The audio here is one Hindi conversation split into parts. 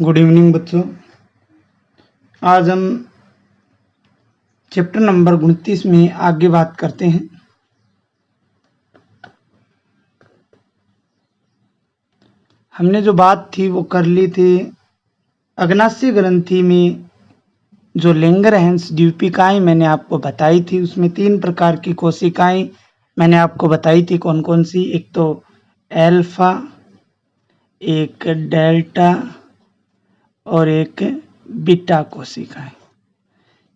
गुड इवनिंग बच्चों। आज हम चैप्टर नंबर 29 में आगे बात करते हैं। हमने जो बात थी वो कर ली थी अग्नाशय ग्रंथि में जो लैंगरहैंस द्वीपिकाएं मैंने आपको बताई थी, उसमें 3 प्रकार की कोशिकाएं मैंने आपको बताई थी। कौन कौन सी? एक तो एल्फा, एक डेल्टा और एक बीटा कोशिकाएं।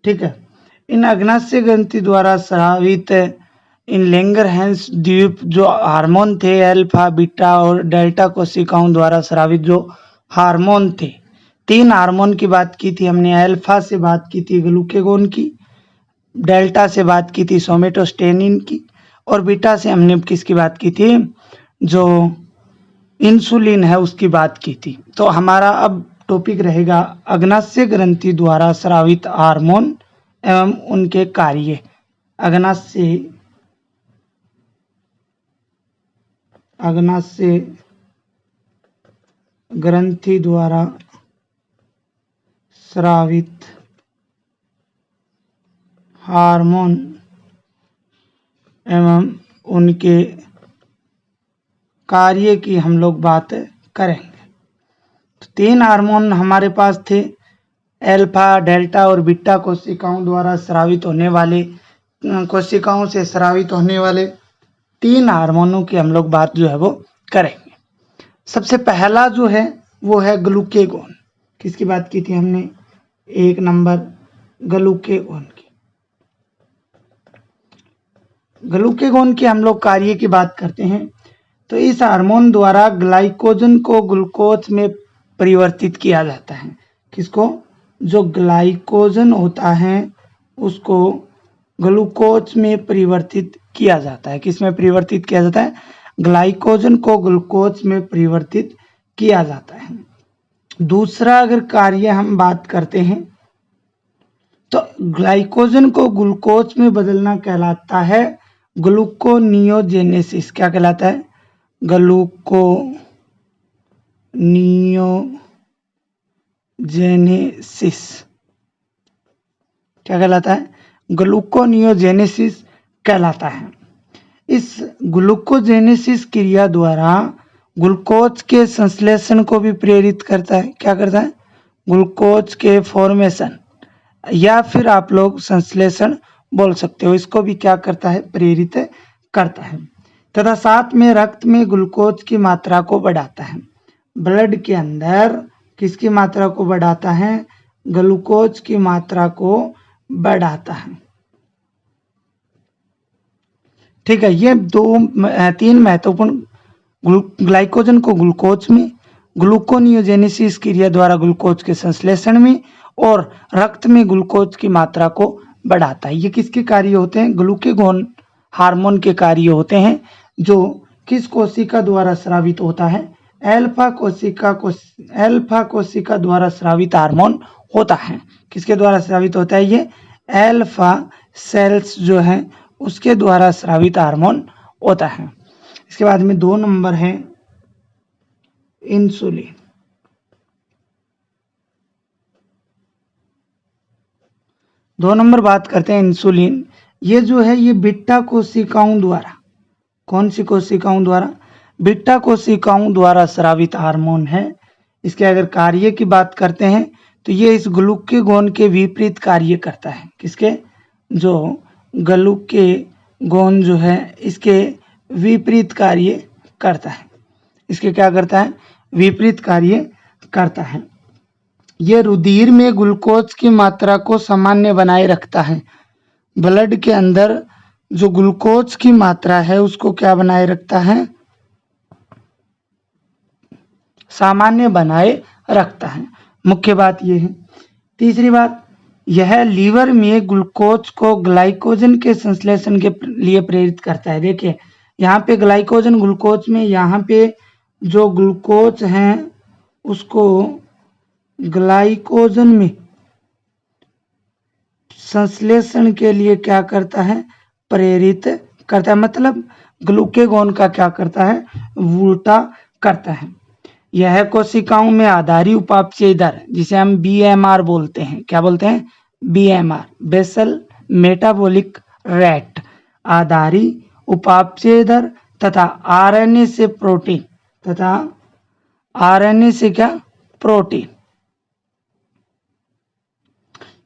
ठीक है। इन अग्नाशय ग्रंथि द्वारा स्रावित इन लैंगरहैंस द्वीप जो हार्मोन थे, अल्फा, बीटा और डेल्टा कोशिकाओं द्वारा स्रावित जो हार्मोन थे, 3 हार्मोन की बात की थी हमने। अल्फा से बात की थी ग्लूकेगोन की, डेल्टा से बात की थी सोमेटोस्टेनिन की, और बीटा से हमने किसकी बात की थी? जो इंसुलिन है उसकी बात की थी। तो हमारा अब टॉपिक रहेगा अग्नाशय ग्रंथि द्वारा स्रावित हार्मोन एवं उनके कार्य। अग्नाशय ग्रंथि द्वारा स्रावित हार्मोन एवं उनके कार्य की हम लोग बात करेंगे। तो 3 हार्मोन हमारे पास थे, अल्फा, डेल्टा और बीटा कोशिकाओं द्वारा स्रावित होने वाले, कोशिकाओं से स्रावित होने वाले 3 हार्मोनों की हम लोग बात जो है वो करेंगे। सबसे पहला जो है वो है ग्लूकेगोन। किसकी बात की थी हमने? 1 नंबर ग्लूकेगोन की। ग्लूकेगोन के हम लोग कार्य की बात करते हैं। तो इस हार्मोन द्वारा ग्लाइकोजन को ग्लूकोज में परिवर्तित किया जाता है। किसको? जो ग्लाइकोजन होता है उसको ग्लूकोज में परिवर्तित किया जाता है। किस में परिवर्तित किया जाता है? ग्लाइकोजन को ग्लूकोज में परिवर्तित किया जाता है। दूसरा अगर कार्य हम बात करते हैं तो ग्लाइकोजन को ग्लूकोज में बदलना कहलाता है ग्लूकोनियोजेनेसिस। क्या कहलाता है? ग्लूकोनियोजेनेसिस। क्या कहलाता है? ग्लूकोनियोजेनेसिस कहलाता है। इस ग्लूकोजेनेसिस क्रिया द्वारा ग्लूकोज के संश्लेषण को भी प्रेरित करता है। क्या करता है? ग्लूकोज के फॉर्मेशन या फिर आप लोग संश्लेषण बोल सकते हो, इसको भी क्या करता है? प्रेरित करता है। तथा साथ में रक्त में ग्लूकोज की मात्रा को बढ़ाता है। ब्लड के अंदर किसकी मात्रा को बढ़ाता है? ग्लूकोज की मात्रा को बढ़ाता है। ठीक है। ये 3 महत्वपूर्ण, ग्लाइकोजन को ग्लूकोज में, ग्लूकोनियोजेनेसिस क्रिया द्वारा ग्लूकोज के संश्लेषण में, और रक्त में ग्लूकोज की मात्रा को बढ़ाता है। ये किसके कार्य होते हैं? ग्लूकेगोन हार्मोन के कार्य होते हैं, जो किस कोशिका द्वारा स्रावित होता है? अल्फा कोशिका द्वारा स्रावित हार्मोन होता है। किसके द्वारा स्रावित होता है? ये अल्फा सेल्स जो है उसके द्वारा स्रावित हार्मोन होता है। इसके बाद में 2 नंबर है इंसुलिन। दो नंबर बात करते हैं इंसुलिन। ये जो है ये बीटा कोशिकाओं द्वारा, कौन सी कोशिकाओं द्वारा? बीटा कोशिकाओं द्वारा स्रावित हार्मोन है। इसके अगर कार्य की बात करते हैं तो ये इस ग्लूकेगोन के विपरीत कार्य करता है। किसके? जो ग्लूकेगोन जो है इसके विपरीत कार्य करता है। इसके क्या करता है? विपरीत कार्य करता है। ये रुधिर में ग्लूकोज की मात्रा को सामान्य बनाए रखता है। ब्लड के अंदर जो ग्लूकोज की मात्रा है उसको क्या बनाए रखता है? सामान्य बनाए रखता है। मुख्य बात यह है। तीसरी बात, यह लीवर में ग्लूकोज को ग्लाइकोजन के संश्लेषण के लिए प्रेरित करता है। देखिए यहाँ पे ग्लाइकोजन ग्लूकोज में, यहाँ पे जो ग्लूकोज है उसको ग्लाइकोजन में संश्लेषण के लिए क्या करता है? प्रेरित करता है। मतलब ग्लूकेगोन का क्या करता है? उल्टा करता है। यह कोशिकाओं में आधारी उपापचय दर, जिसे हम बीएमआर बोलते हैं, क्या बोलते हैं, बीएमआर, बेसल मेटाबॉलिक रेट, आधारी उपापचय दर तथा आरएनए से प्रोटीन तथा आरएनए से क्या, प्रोटीन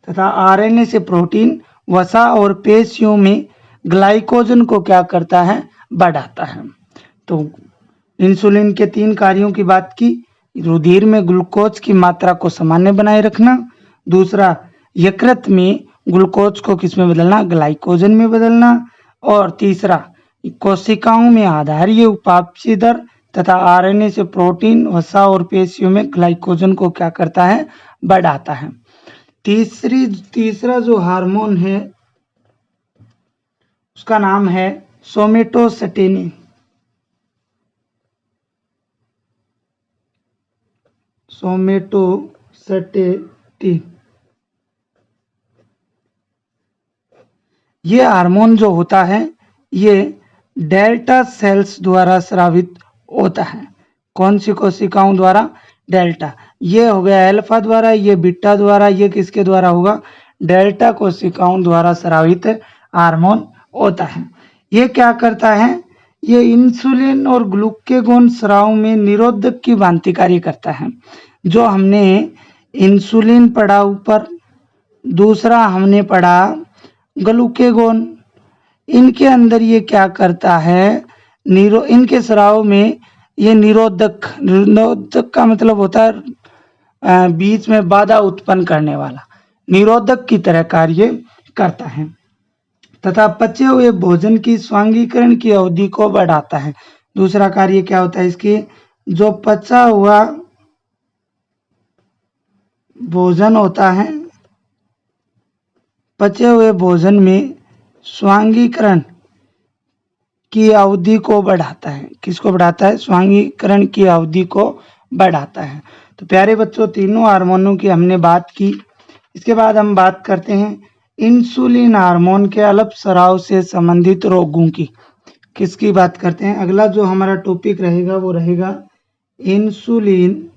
तथा आरएनए से प्रोटीन वसा और पेशियों में ग्लाइकोजन को क्या करता है, बढ़ाता है। तो इंसुलिन के 3 कार्यों की बात की, रुधिर में ग्लूकोज की मात्रा को सामान्य बनाए रखना, दूसरा यकृत में ग्लूकोज को किस में बदलना, ग्लाइकोजन में बदलना, और तीसरा कोशिकाओं में आधारीय उपापचय दर तथा आरएनए से प्रोटीन वसा और पेशियों में ग्लाइकोजन को क्या करता है, बढ़ाता है। तीसरा जो हार्मोन है उसका नाम है सोमेटोस्टेटिन। सोमेटोस्टेटिन ये हार्मोन जो होता है ये डेल्टा सेल्स द्वारा स्रावित होता है। कौन सी कोशिकाओं द्वारा, डेल्टा। ये हो गया अल्फा द्वारा, ये बीटा द्वारा, ये किसके द्वारा होगा, डेल्टा कोशिकाओं द्वारा स्रावित हार्मोन होता है। ये क्या करता है, ये इंसुलिन और ग्लूकेगोन स्राव में निरोधक की भांति कार्य करता है। जो हमने इंसुलिन पढ़ा ऊपर, दूसरा हमने पढ़ा ग्लूकेगोन, इनके अंदर ये क्या करता है, इनके स्राव में ये निरोधक का मतलब होता है बीच में बाधा उत्पन्न करने वाला, निरोधक की तरह कार्य करता है तथा पचे हुए भोजन की स्वांगीकरण की अवधि को बढ़ाता है। दूसरा कार्य क्या होता है इसकी, जो पचा हुआ भोजन होता है, पचे हुए भोजन में स्वांगीकरण की अवधि को बढ़ाता है। किसको बढ़ाता है, स्वांगीकरण की अवधि को बढ़ाता है। तो प्यारे बच्चों, तीनों हार्मोनों की हमने बात की। इसके बाद हम बात करते हैं इंसुलिन हार्मोन के अल्पस्राव से संबंधित रोगों की। किसकी बात करते हैं, अगला जो हमारा टॉपिक रहेगा वो रहेगा इंसुलिन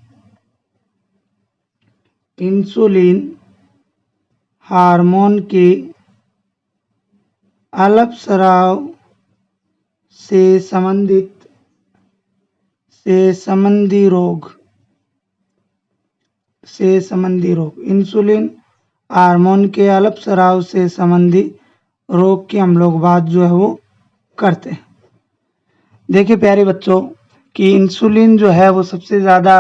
हार्मोन के अल्पस्राव से संबंधी रोग। इंसुलिन हार्मोन के अल्पस्राव से संबंधी रोग की हम लोग बात जो है वो करते हैं। देखिए प्यारे बच्चों कि इंसुलिन जो है वो सबसे ज्यादा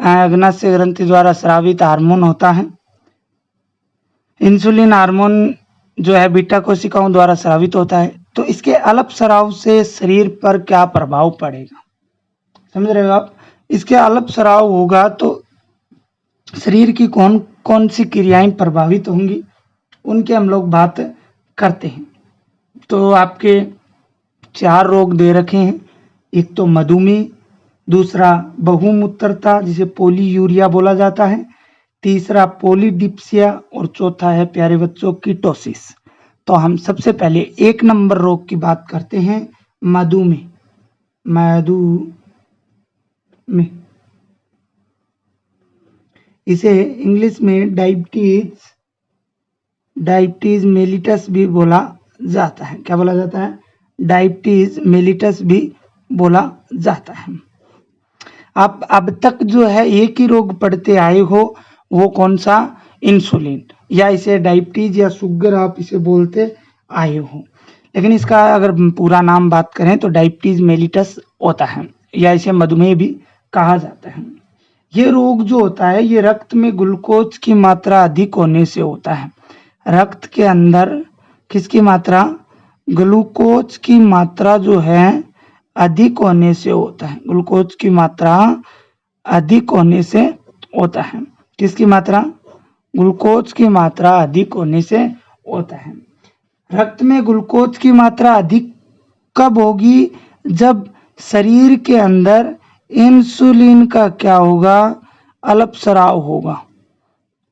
अग्नाशय ग्रंथि द्वारा स्रावित हार्मोन होता है। इंसुलिन हार्मोन जो है बीटा कोशिकाओं द्वारा स्रावित होता है। तो इसके अल्पस्राव से शरीर पर क्या प्रभाव पड़ेगा, समझ रहे हो आप। इसके अल्पस्राव होगा तो शरीर की कौन कौन सी क्रियाएं प्रभावित होंगी उनके हम लोग बात करते हैं। तो आपके 4 रोग दे रखे हैं, एक तो मधुमेह, दूसरा बहुमूत्रता जिसे पोलीयूरिया बोला जाता है, तीसरा पॉलीडिप्सिया और चौथा है प्यारे बच्चों कीटोसिस। तो हम सबसे पहले 1 नंबर रोग की बात करते हैं, मधुमेह। इसे इंग्लिश में डायबिटीज मेलिटस भी बोला जाता है। क्या बोला जाता है, डायबिटीज मेलिटस भी बोला जाता है। आप अब तक जो है एक ही रोग पढ़ते आए हो, वो कौन सा, इंसुलिन, या इसे डायबिटीज या शुगर आप इसे बोलते आए हो। लेकिन इसका अगर पूरा नाम बात करें तो डायबिटीज मेलिटस होता है, या इसे मधुमेह भी कहा जाता है। ये रोग जो होता है ये रक्त में ग्लूकोज की मात्रा अधिक होने से होता है। रक्त के अंदर किसकी मात्रा, ग्लूकोज की मात्रा जो है अधिक होने से होता है। ग्लूकोज की मात्रा अधिक होने से होता है। किसकी मात्रा, ग्लूकोज की मात्रा अधिक होने से होता है। रक्त में ग्लूकोज की मात्रा अधिक कब होगी, जब शरीर के अंदर इंसुलिन का क्या होगा, अल्पस्राव होगा।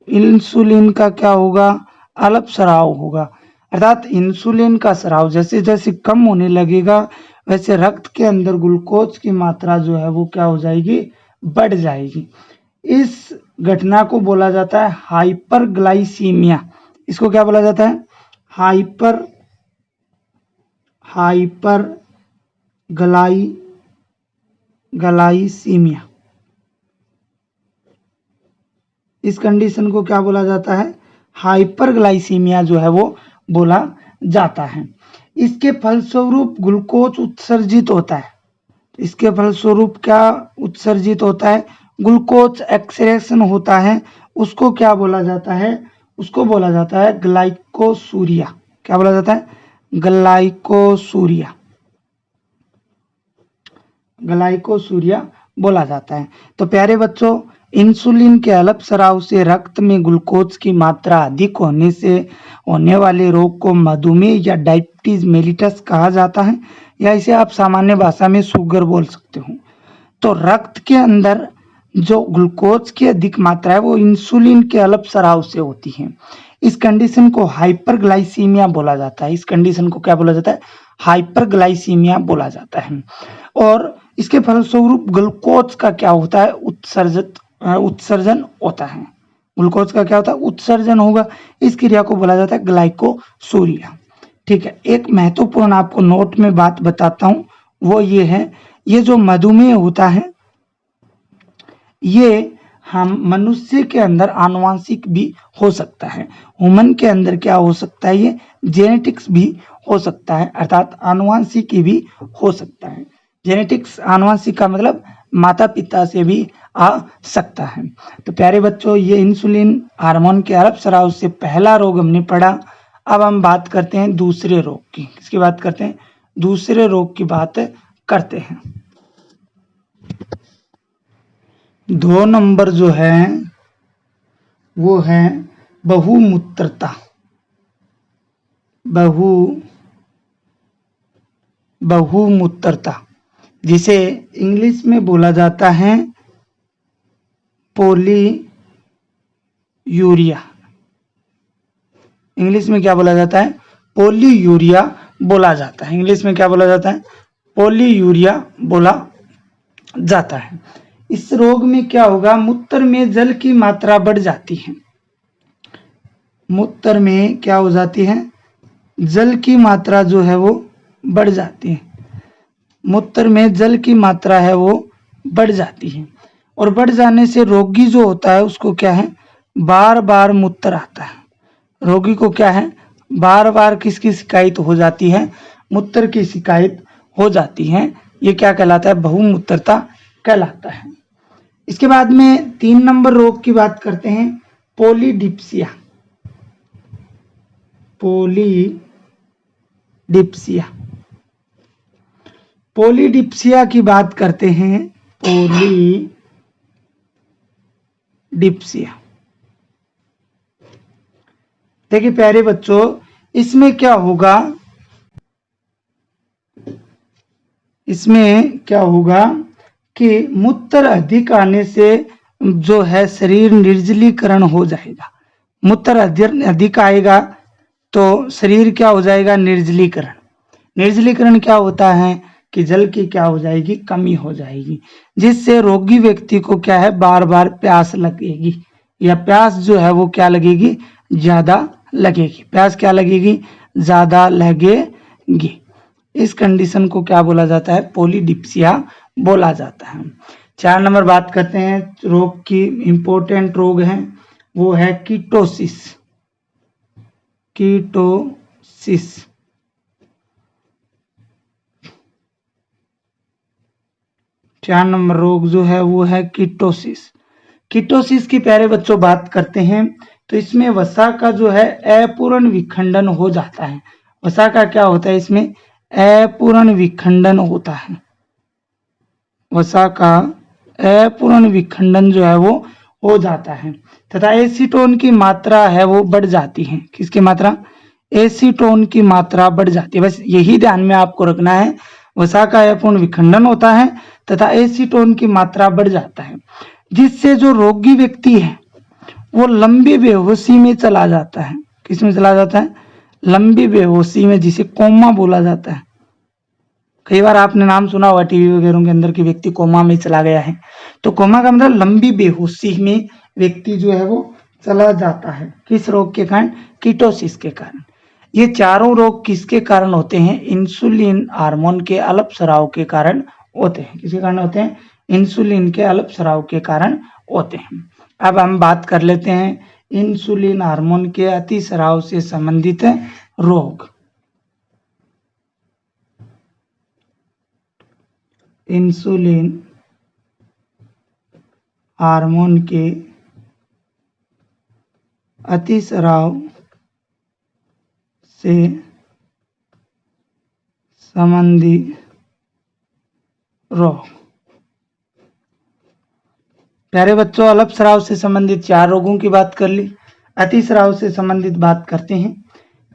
इंसुलिन का क्या होगा, अल्पस्राव होगा। अर्थात इंसुलिन का स्राव जैसे जैसे कम होने लगेगा वैसे रक्त के अंदर ग्लूकोज की मात्रा जो है वो क्या हो जाएगी, बढ़ जाएगी। इस घटना को बोला जाता है हाइपरग्लाइसीमिया। इसको क्या बोला जाता है? हाइपरग्लाइसीमिया। इस कंडीशन को क्या बोला जाता है? हाइपरग्लाइसीमिया जो है वो बोला जाता है। इसके फलस्वरूप ग्लूकोज उत्सर्जित होता है। इसके फलस्वरूप क्या उत्सर्जित होता है? ग्लूकोज एक्सक्रेशन होता है। उसको क्या बोला जाता है? उसको बोला जाता है ग्लाइकोसूरिया। क्या बोला जाता है? ग्लाइकोसूरिया। ग्लाइकोसूरिया बोला जाता है। तो प्यारे बच्चों, इंसुलिन के अल्पस्राव से रक्त में ग्लूकोज की मात्रा अधिक होने से होने वाले रोग को मधुमेह या डायबिटीज मेलिटस कहा जाता है, या इसे आप सामान्य भाषा में शुगर बोल सकते हो। तो रक्त के अंदर जो ग्लूकोज की अधिक मात्रा है वो इंसुलिन के अल्पस्राव से होती है। इस कंडीशन को हाइपरग्लाइसीमिया बोला जाता है। इस कंडीशन को क्या बोला जाता है? हाइपरग्लाइसीमिया बोला जाता है। और इसके फलस्वरूप ग्लूकोज का क्या होता है? उत्सर्जन होता है। ग्लूकोज का क्या होता है? उत्सर्जन होगा। इस क्रिया को बोला जाता है ग्लाइकोसूरिया। ठीक है, एक महत्वपूर्ण आपको नोट में बात बताता हूं, वो ये है, ये जो मधुमेह होता है ये हम मनुष्य के अंदर आनुवांशिक भी हो सकता है। ह्यूमन के अंदर क्या हो सकता है? ये जेनेटिक्स भी हो सकता है, अर्थात आनुवांशिकी भी हो सकता है। जेनेटिक्स, आनुवांशिक का मतलब माता पिता से भी आ सकता है। तो प्यारे बच्चों, ये इंसुलिन हार्मोन के अल्पस्राव से पहला रोग हमने पढ़ा। अब हम बात करते हैं दूसरे रोग की। किसकी बात करते हैं? दूसरे रोग की बात करते हैं। 2 नंबर जो है वो है बहुमूत्रता। बहुमूत्रता, जिसे इंग्लिश में बोला जाता है पोलीयूरिया। इंग्लिश में क्या बोला जाता है? पोलीयूरिया बोला जाता है। इंग्लिश में क्या बोला जाता है? पोलीयूरिया बोला जाता है। इस रोग में क्या होगा? मूत्र में जल की मात्रा बढ़ जाती है। मूत्र में क्या हो जाती है? जल की मात्रा जो है वो बढ़ जाती है। मूत्र में जल की मात्रा है वो बढ़ जाती है, और बढ़ जाने से रोगी जो होता है उसको क्या है? बार बार मूत्र आता है। रोगी को क्या है? बार बार किसकी शिकायत हो जाती है? मूत्र की शिकायत हो जाती है। ये क्या कहलाता है? बहुमूत्रता कहलाता है। इसके बाद में 3 नंबर रोग की बात करते हैं, पोलीडिप्सिया। पोलीडिप्सिया, पोलीडिप्सिया की बात करते हैं। पोलीडिप्सिया, देखिए प्यारे बच्चों, इसमें क्या होगा? इसमें क्या होगा कि मूत्र अधिक आने से जो है शरीर निर्जलीकरण हो जाएगा। मूत्र अधिक आएगा तो शरीर क्या हो जाएगा? निर्जलीकरण। निर्जलीकरण क्या होता है कि जल की क्या हो जाएगी? कमी हो जाएगी, जिससे रोगी व्यक्ति को क्या है? बार बार प्यास लगेगी, या प्यास जो है वो क्या लगेगी? ज्यादा लगेगी। प्यास क्या लगेगी? ज्यादा लगेगी। इस कंडीशन को क्या बोला जाता है? पोलीडिप्सिया बोला जाता है। 4 नंबर बात करते हैं रोग की, इंपॉर्टेंट रोग है, वो है कीटोसिस। कीटोसिस, 4 नंबर रोग जो है वो है कीटोसिस। कीटोसिस की प्यारे बच्चों बात करते हैं तो इसमें वसा का जो है अपूर्ण विखंडन हो जाता है। वसा का क्या होता है? इसमें अपूर्ण विखंडन होता है। वसा का अपूर्ण विखंडन जो है वो हो जाता है, तथा एसीटोन की मात्रा है वो बढ़ जाती है। किसकी मात्रा? एसीटोन की मात्रा बढ़ जाती है। बस यही ध्यान में आपको रखना है, वसा का अपूर्ण विखंडन होता है तथा एसीटोन की मात्रा बढ़ जाता है, जिससे जो रोगी व्यक्ति है वो लंबी बेहोशी में चला जाता है। किस में चला जाता है? लंबी बेहोशी में, जिसे कोमा बोला जाता है। कई बार आपने नाम सुना होगा टीवी वगैरह के अंदर कि व्यक्ति कोमा में चला गया है। तो कोमा का मतलब लंबी बेहोशी में व्यक्ति जो है वो चला जाता है। किस रोग के कारण? कीटोसिस के कारण। ये चारों रोग किसके कारण होते हैं? इंसुलिन हार्मोन के अल्पस्राव के कारण होते हैं। किसके कारण होते हैं? इंसुलिन के अल्पस्राव के कारण होते हैं। अब हम बात कर लेते हैं इंसुलिन हार्मोन के अतिस्राव से संबंधित रोग। इंसुलिन हार्मोन के अतिस्राव से संबंधित रोग। प्यारे बच्चों, अल्पस्राव से संबंधित 4 रोगों की बात कर ली, अतिस्राव से संबंधित बात करते हैं।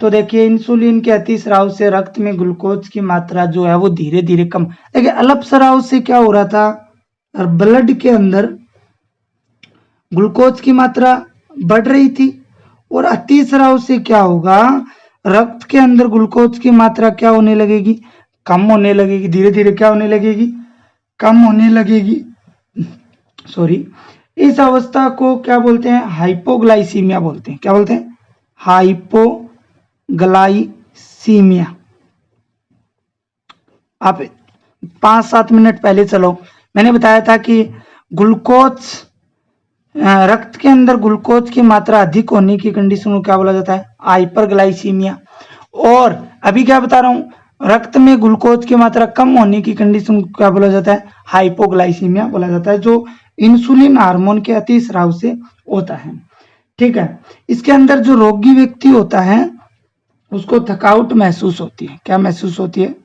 तो देखिए, इंसुलिन के अतिस्राव से रक्त में ग्लूकोज की मात्रा जो है वो धीरे धीरे कम। देखिए, अल्पस्राव से क्या हो रहा था? ब्लड के अंदर ग्लूकोज की मात्रा बढ़ रही थी, और अतिस्राव से क्या होगा? रक्त के अंदर ग्लूकोज की मात्रा क्या होने लगेगी? कम होने लगेगी। धीरे धीरे क्या होने लगेगी? कम होने लगेगी। सॉरी, इस अवस्था को क्या बोलते हैं? हाइपोग्लाइसीमिया बोलते हैं। क्या बोलते हैं? हाइपोग्लाइसीमिया। आप 5-7 मिनट पहले चलो, मैंने बताया था कि ग्लूकोज, रक्त के अंदर ग्लूकोज की मात्रा अधिक होने की कंडीशन को क्या बोला जाता है? हाइपरग्लाइसीमिया। और अभी क्या बता रहा हूं? रक्त में ग्लूकोज की मात्रा कम होने की कंडीशन को क्या बोला जाता है? हाइपोग्लाइसीमिया बोला जाता है, जो इंसुलिन हार्मोन के अतिस्राव से होता है। ठीक है। इसके अंदर जो रोगी व्यक्ति होता है उसको थकावट महसूस होती है। क्या महसूस होती है?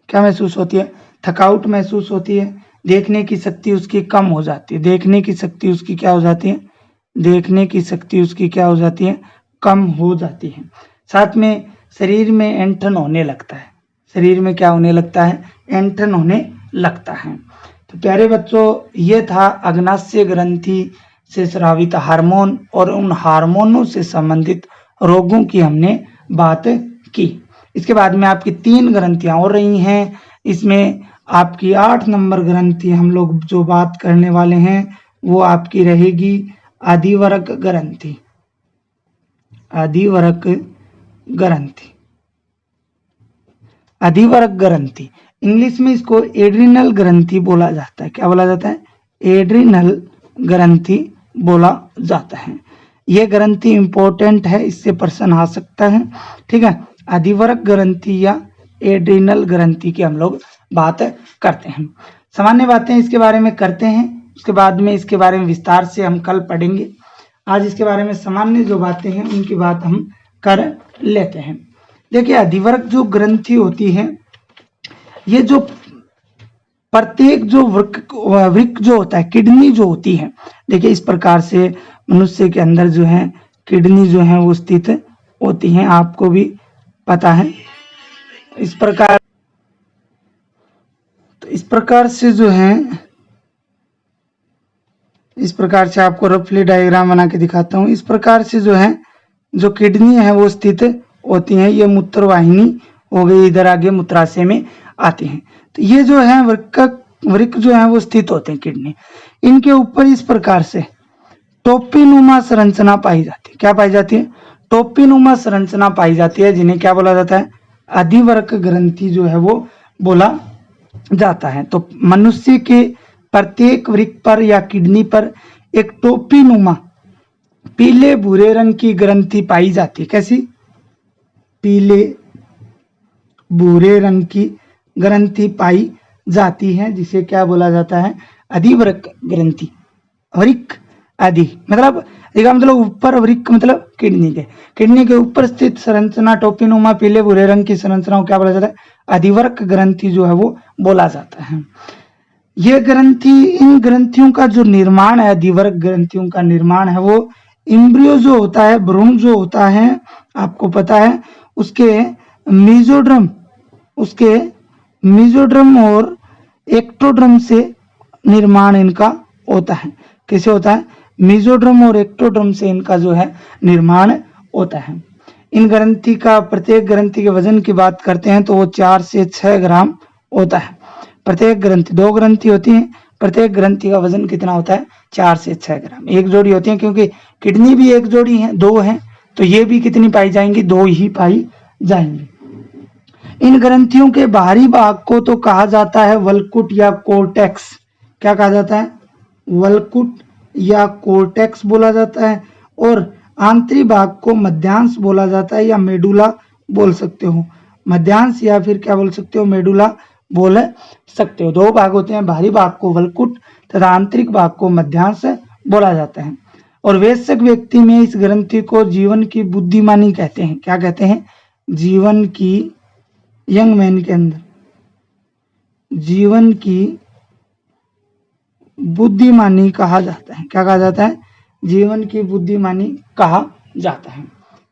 क्या महसूस होती है? थकावट महसूस होती है। देखने की शक्ति उसकी कम हो जाती है। देखने की शक्ति उसकी क्या हो जाती है? देखने की शक्ति उसकी क्या हो जाती है? कम हो जाती है। साथ में शरीर में ऐंठन होने लगता है। शरीर में क्या होने लगता है? ऐंठन होने लगता है। तो प्यारे बच्चों, ये था अग्नाशय ग्रंथि से स्रावित हार्मोन और उन हार्मोनों से संबंधित रोगों की हमने बात की। इसके बाद में आपकी 3 ग्रंथियां और रही हैं। इसमें आपकी 8 नंबर ग्रंथि हम लोग जो बात करने वाले हैं वो आपकी रहेगी अधिवरक ग्रंथि। अधिवरक ग्रंथि। अधिवरक ग्रंथि, इंग्लिश में इसको एड्रिनल ग्रंथि बोला जाता है। क्या बोला जाता है? एड्रिनल ग्रंथि बोला जाता है। यह ग्रंथि इंपॉर्टेंट है, इससे प्रश्न आ सकता है। ठीक है। अधिवरक ग्रंथि या एड्रिनल ग्रंथि की हम लोग बात करते हैं। सामान्य बातें इसके बारे में करते हैं, उसके बाद में इसके बारे में विस्तार से हम कल पढ़ेंगे। आज इसके बारे में सामान्य जो बातें हैं उनकी बात हम कर लेते हैं। देखिए, अधिवरक जो ग्रंथि होती है, ये जो प्रत्येक जो वृक्क जो होता है, किडनी जो होती है, देखिए इस प्रकार से मनुष्य के अंदर जो है किडनी जो है वो स्थित होती हैं। आपको भी पता है। इस प्रकार से जो है, इस प्रकार से आपको रफली डायग्राम बना के दिखाता हूँ। इस प्रकार से जो है जो किडनी है वो स्थित होती हैं। ये मूत्रवाहिनी हो गई, इधर आगे मूत्राशय में आती हैं। तो ये जो है वृक्क जो है वो स्थित होते हैं किडनी। इनके ऊपर इस प्रकार से टोपीनुमा संरचना पाई जाती है। क्या पाई जाती है? टोपीनुमा संरचना पाई जाती है, जिन्हें क्या बोला जाता है? अधिवरक ग्रंथि जो है वो बोला जाता है। तो मनुष्य के प्रत्येक वृक्क पर या किडनी पर एक टोपीनुमा पीले भूरे रंग की ग्रंथि पाई जाती है। कैसी? पीले भूरे रंग की ग्रंथि पाई जाती है, जिसे क्या बोला जाता है? अधिवरक ग्रंथि। वृक्क अधि मतलब ऊपर, वृक्क मतलब किडनी के ऊपर स्थित संरचना टोपीनुमा पीले भूरे रंग की संरचना को क्या बोला जाता है? अधिवरक ग्रंथि जो है वो बोला जाता है। ये ग्रंथि, इन ग्रंथियों का जो निर्माण है, अधिवरक ग्रंथियों का निर्माण है, वो इम्ब्रियो जो होता है, भ्रूण जो होता है, आपको पता है, उसके मेसोड्रम और एक्टोड्रम से निर्माण इनका होता है। कैसे होता है? मेसोड्रम और एक्टोड्रम से इनका जो है निर्माण होता है। इन ग्रंथि का, प्रत्येक ग्रंथि के वजन की बात करते हैं तो वो 4 से 6 ग्राम होता है। प्रत्येक ग्रंथि, 2 ग्रंथि होती हैं, प्रत्येक ग्रंथि का वजन कितना होता है? 4 से 6 ग्राम। एक जोड़ी होती है, क्योंकि किडनी भी एक जोड़ी है, 2 है, तो ये भी कितनी पाई जाएंगी? 2 ही पाई जाएंगी। इन ग्रंथियों के बाहरी भाग को तो कहा जाता है वल्कुट या कोर्टेक्स। क्या कहा जाता है? वल्कुट या कोर्टेक्स बोला जाता है। और आंतरिक भाग को मध्यांश बोला जाता है या मेडुला बोल सकते हो। मध्यांश या फिर क्या बोल सकते हो? मेडुला बोल सकते हो। 2 भाग होते हैं, बाहरी भाग को वल्कुट तथा आंतरिक भाग को मध्यांश बोला जाता है। और वयस्क व्यक्ति में इस ग्रंथि को जीवन की बुद्धिमानी कहते हैं। क्या कहते हैं? जीवन की, यंग मैन के अंदर जीवन की बुद्धिमानी कहा जाता है। क्या कहा जाता है? जीवन की बुद्धिमानी कहा जाता है।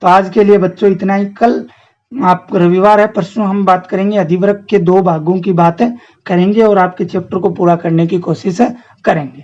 तो आज के लिए बच्चों इतना ही। कल आप रविवार है, परसों हम बात करेंगे अधिवृक्क के 2 भागों की बात करेंगे और आपके चैप्टर को पूरा करने की कोशिश करेंगे।